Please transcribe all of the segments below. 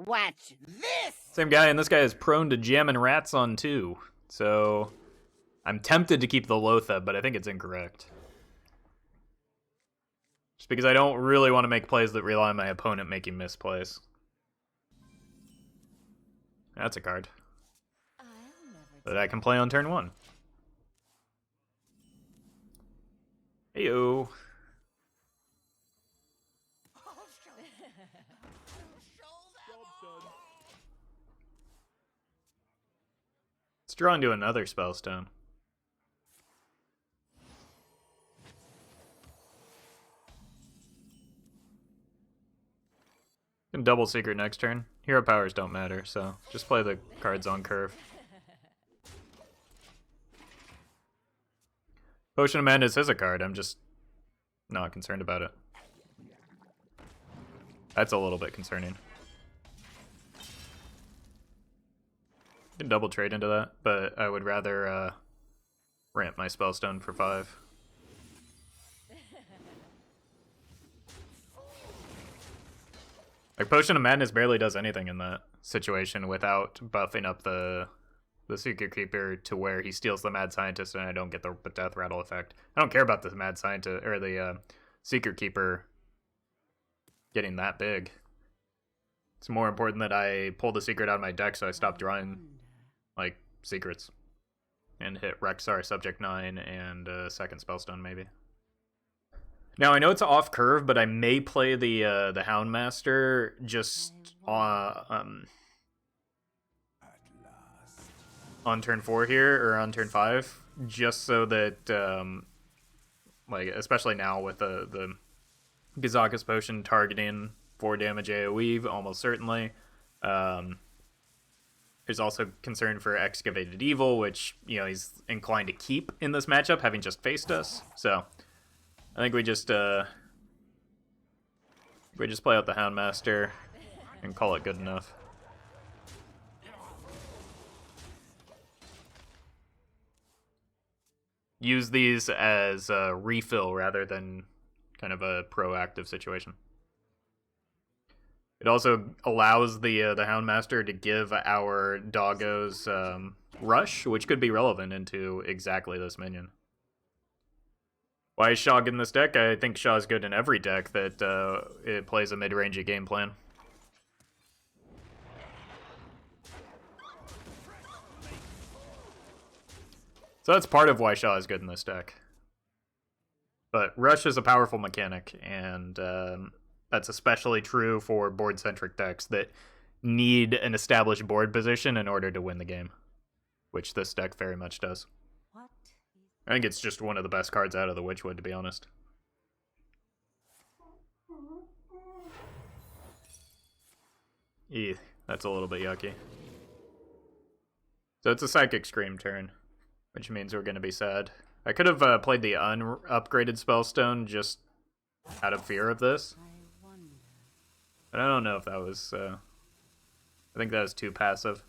Watch this! Same guy, and this guy is prone to jamming rats on 2. So I'm tempted to keep the Lotha, but I think it's incorrect. Just because I don't really want to make plays that rely on my opponent making misplays. That's a card that I can play on turn 1. Heyo. Let's draw into another Spellstone. Can double Secret next turn. Hero powers don't matter, so just play the cards on curve. Potion of Madness is a card, I'm just not concerned about it. That's a little bit concerning. Can double trade into that, but I would rather ramp my Spellstone for 5. Like, Potion of Madness barely does anything in that situation without buffing up the Secret Keeper to where he steals the Mad Scientist and I don't get the Death Rattle effect. I don't care about the Mad Scientist, or the Secret Keeper getting that big. It's more important that I pull the secret out of my deck so I stop drawing, like, secrets. And hit Rexar, Subject 9, and second Spellstone, maybe. Now, I know it's off curve, but I may play the Houndmaster just on turn 4 here, or on turn 5, just so that, like, especially now with the Gazaka's Potion targeting 4 damage AoE, almost certainly. There's also concern for Excavated Evil, which, you know, he's inclined to keep in this matchup, having just faced us. So I think we just play out the Houndmaster and call it good enough. Use these as a refill rather than kind of a proactive situation. It also allows the Houndmaster to give our doggos rush, which could be relevant into exactly this minion. Why is Shaw good in this deck? I think Shaw's good in every deck that it plays a mid-rangey game plan. So that's part of why Shaw is good in this deck. But Rush is a powerful mechanic, and that's especially true for board-centric decks that need an established board position in order to win the game, which this deck very much does. I think it's just one of the best cards out of the Witchwood, to be honest. Eeh, that's a little bit yucky. So it's a Psychic Scream turn, which means we're going to be sad. I could have played the unupgraded Spellstone just out of fear of this. But I don't know if that was... I think that was too passive.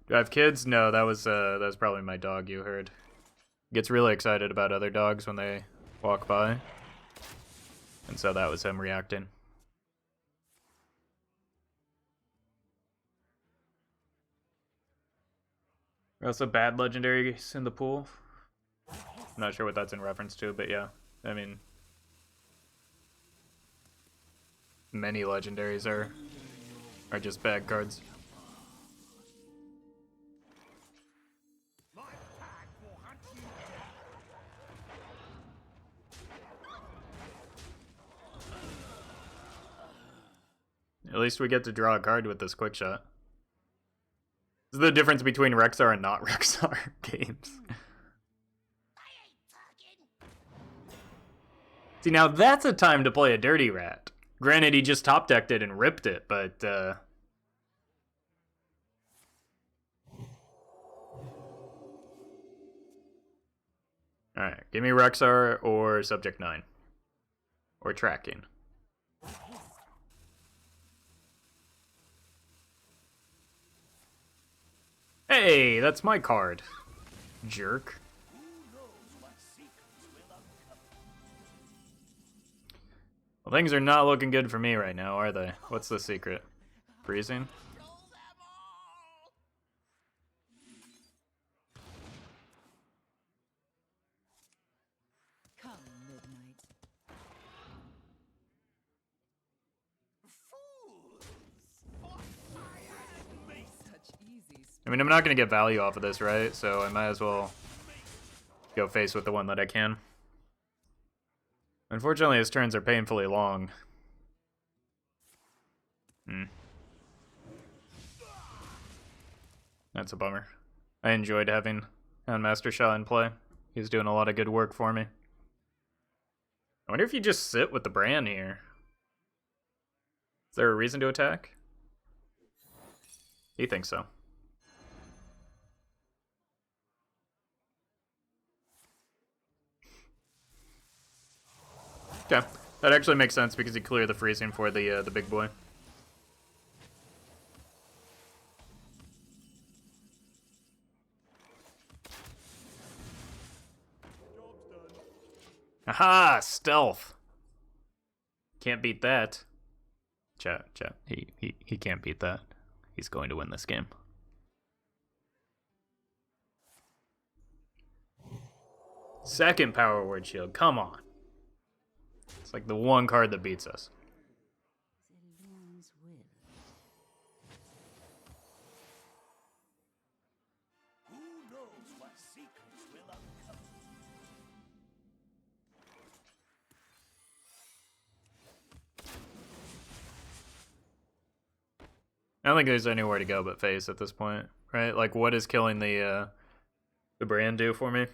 Do I have kids? No, that was probably my dog you heard. Gets really excited about other dogs when they walk by. And so that was him reacting. Also bad legendaries in the pool. I'm not sure what that's in reference to, but yeah. I mean, many legendaries are just bad cards. At least we get to draw a card with this quick shot. This is the difference between Rexar and not Rexar games. See, now that's a time to play a Dirty Rat. Granted, he just top-decked it and ripped it, but... Alright, give me Rexar or Subject 9. Or Tracking. Hey, that's my card. Jerk. Well, things are not looking good for me right now, are they? What's the secret? Freezing? Come, midnight. Such easy. I mean, I'm not going to get value off of this, right? So I might as well go face with the one that I can. Unfortunately, his turns are painfully long. That's a bummer. I enjoyed having Master Shah in play. He's doing a lot of good work for me. I wonder if you just sit with the Bran here. Is there a reason to attack? He thinks so. Okay, that actually makes sense because he cleared the freezing for the big boy. Aha! Stealth! Can't beat that. Chat. He can't beat that. He's going to win this game. Second Power Word Shield, come on. It's like the one card that beats us. I don't think there's anywhere to go but face at this point, right? Like, what is killing the brand do for me?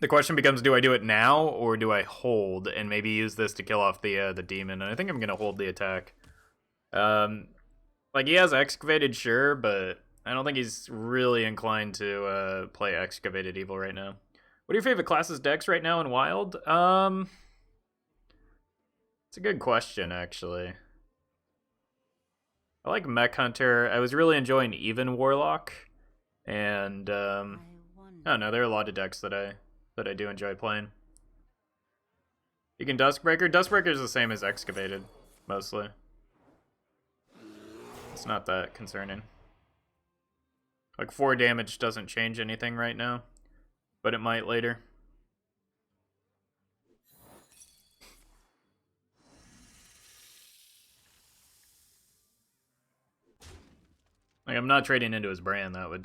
The question becomes, do I do it now or do I hold and maybe use this to kill off the demon? And I think I'm gonna hold the attack. Like, he has Excavated, sure, but I don't think he's really inclined to play Excavated Evil right now. What are your favorite classes decks right now in Wild? It's a good question, actually. I like Mech Hunter. I was really enjoying Even Warlock, and I don't know. There are a lot of decks that I do enjoy playing. You can Duskbreaker. Duskbreaker is the same as Excavated, mostly. It's not that concerning. Like 4 damage doesn't change anything right now, but it might later. Like, I'm not trading into his brand. That would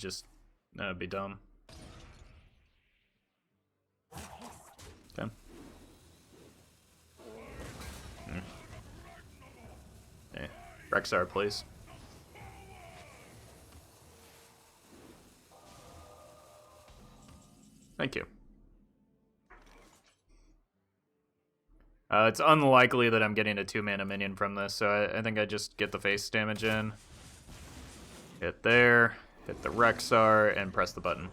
be dumb. Okay. Hey, Rexar, please. Thank you. It's unlikely that I'm getting a 2-mana minion from this, so I think I just get the face damage in. Hit there, hit the Rexar, and press the button.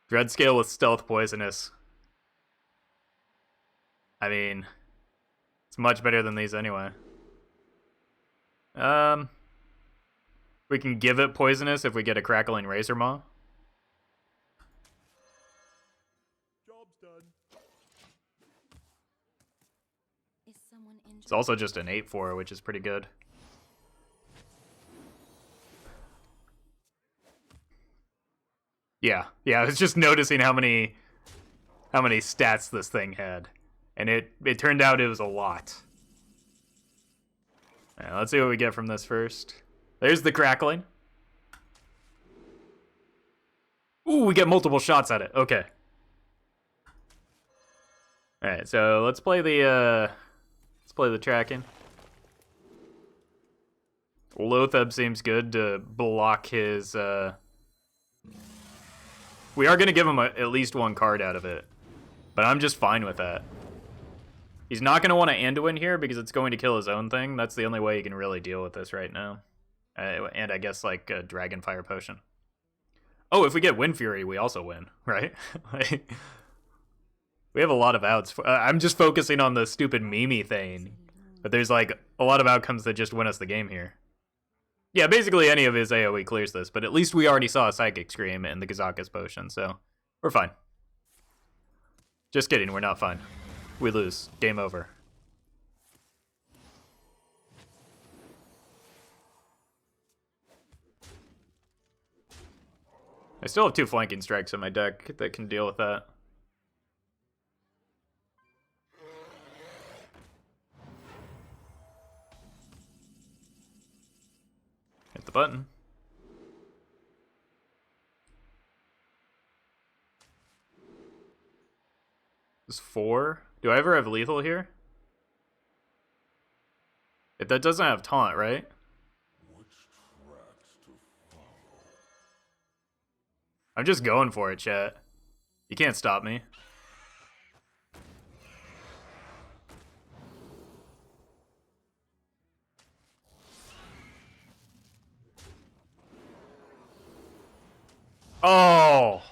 Dreadscale with Stealth Poisonous. I mean, it's much better than these anyway. We can give it Poisonous if we get a Crackling Razor Maw. It's also just an 8/4, which is pretty good. Yeah, I was just noticing how many stats this thing had, and it turned out it was a lot. All right, let's see what we get from this first. There's the Crackling. Ooh, we get multiple shots at it. Okay. All right, so let's play the tracking. Lotheb seems good to block his. We are going to give him at least one card out of it, but I'm just fine with that. He's not going to want to Anduin here because it's going to kill his own thing. That's the only way he can really deal with this right now. And I guess like a Dragonfire Potion. Oh, if we get Wind Fury, we also win, right? Like, we have a lot of outs. I'm just focusing on the stupid Mimi thing, but there's like a lot of outcomes that just win us the game here. Yeah, basically any of his AoE clears this, but at least we already saw a Psychic Scream and the Kazaka's Potion, so we're fine. Just kidding, we're not fine. We lose. Game over. I still have 2 flanking strikes in my deck that can deal with that. Hit the button. This is 4. Do I ever have lethal here? If that doesn't have taunt, right? I'm just going for it, chat. You can't stop me. Oh!